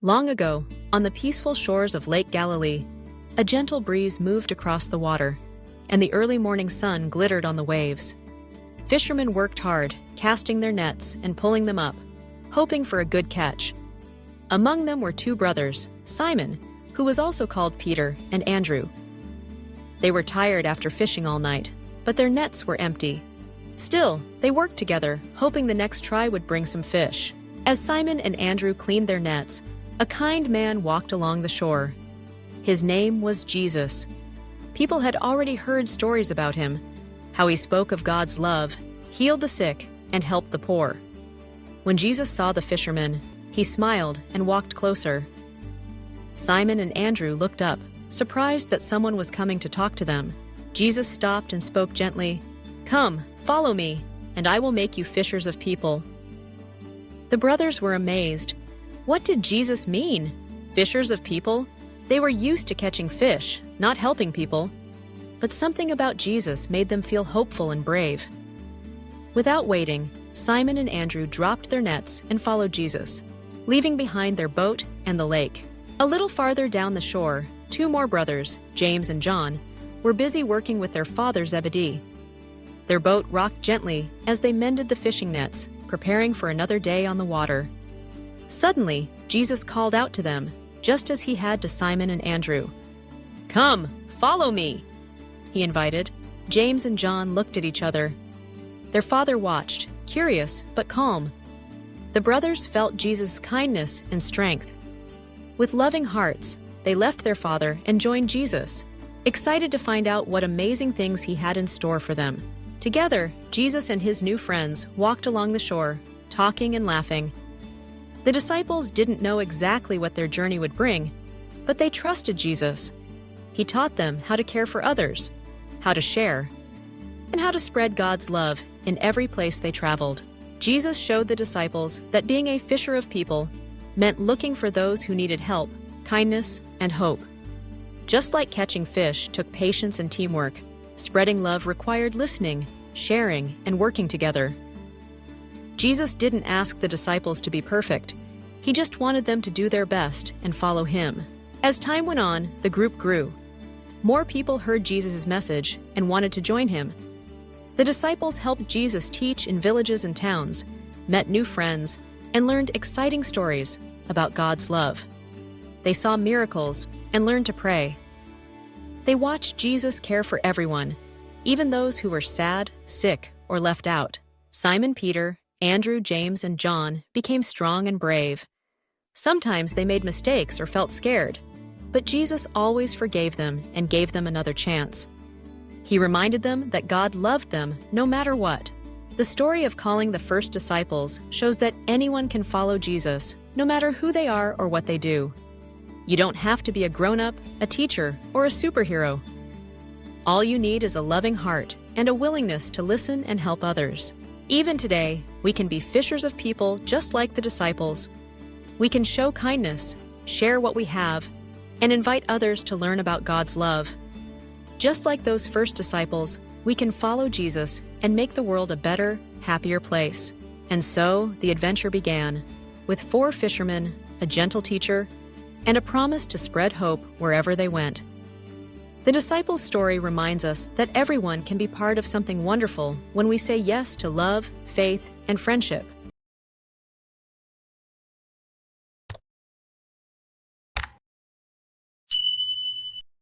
Long ago, on the peaceful shores of Lake Galilee, a gentle breeze moved across the water, and the early morning sun glittered on the waves. Fishermen worked hard, casting their nets and pulling them up, hoping for a good catch. Among them were two brothers, Simon, who was also called Peter, and Andrew. They were tired after fishing all night, but their nets were empty. Still, they worked together, hoping the next try would bring some fish. As Simon and Andrew cleaned their nets, a kind man walked along the shore. His name was Jesus. People had already heard stories about him, how he spoke of God's love, healed the sick, and helped the poor. When Jesus saw the fishermen, he smiled and walked closer. Simon and Andrew looked up, surprised that someone was coming to talk to them. Jesus stopped and spoke gently, "Come, follow me, and I will make you fishers of people." The brothers were amazed. What did Jesus mean? Fishers of people? They were used to catching fish, not helping people. But something about Jesus made them feel hopeful and brave. Without waiting, Simon and Andrew dropped their nets and followed Jesus, leaving behind their boat and the lake. A little farther down the shore, two more brothers, James and John, were busy working with their father Zebedee. Their boat rocked gently as they mended the fishing nets, preparing for another day on the water. Suddenly, Jesus called out to them, just as he had to Simon and Andrew. "Come, follow me," he invited. James and John looked at each other. Their father watched, curious but calm. The brothers felt Jesus' kindness and strength. With loving hearts, they left their father and joined Jesus, excited to find out what amazing things he had in store for them. Together, Jesus and his new friends walked along the shore, talking and laughing. The disciples didn't know exactly what their journey would bring, but they trusted Jesus. He taught them how to care for others, how to share, and how to spread God's love in every place they traveled. Jesus showed the disciples that being a fisher of people meant looking for those who needed help, kindness, and hope. Just like catching fish took patience and teamwork, spreading love required listening, sharing, and working together. Jesus didn't ask the disciples to be perfect. He just wanted them to do their best and follow him. As time went on, the group grew. More people heard Jesus' message and wanted to join him. The disciples helped Jesus teach in villages and towns, met new friends, and learned exciting stories about God's love. They saw miracles and learned to pray. They watched Jesus care for everyone, even those who were sad, sick, or left out. Simon Peter, Andrew, James, and John became strong and brave. Sometimes they made mistakes or felt scared, but Jesus always forgave them and gave them another chance. He reminded them that God loved them no matter what. The story of calling the first disciples shows that anyone can follow Jesus, no matter who they are or what they do. You don't have to be a grown-up, a teacher, or a superhero. All you need is a loving heart and a willingness to listen and help others. Even today, we can be fishers of people just like the disciples. We can show kindness, share what we have, and invite others to learn about God's love. Just like those first disciples, we can follow Jesus and make the world a better, happier place. And so, the adventure began, with 4 fishermen, a gentle teacher, and a promise to spread hope wherever they went. The disciples' story reminds us that everyone can be part of something wonderful when we say yes to love, faith, and friendship.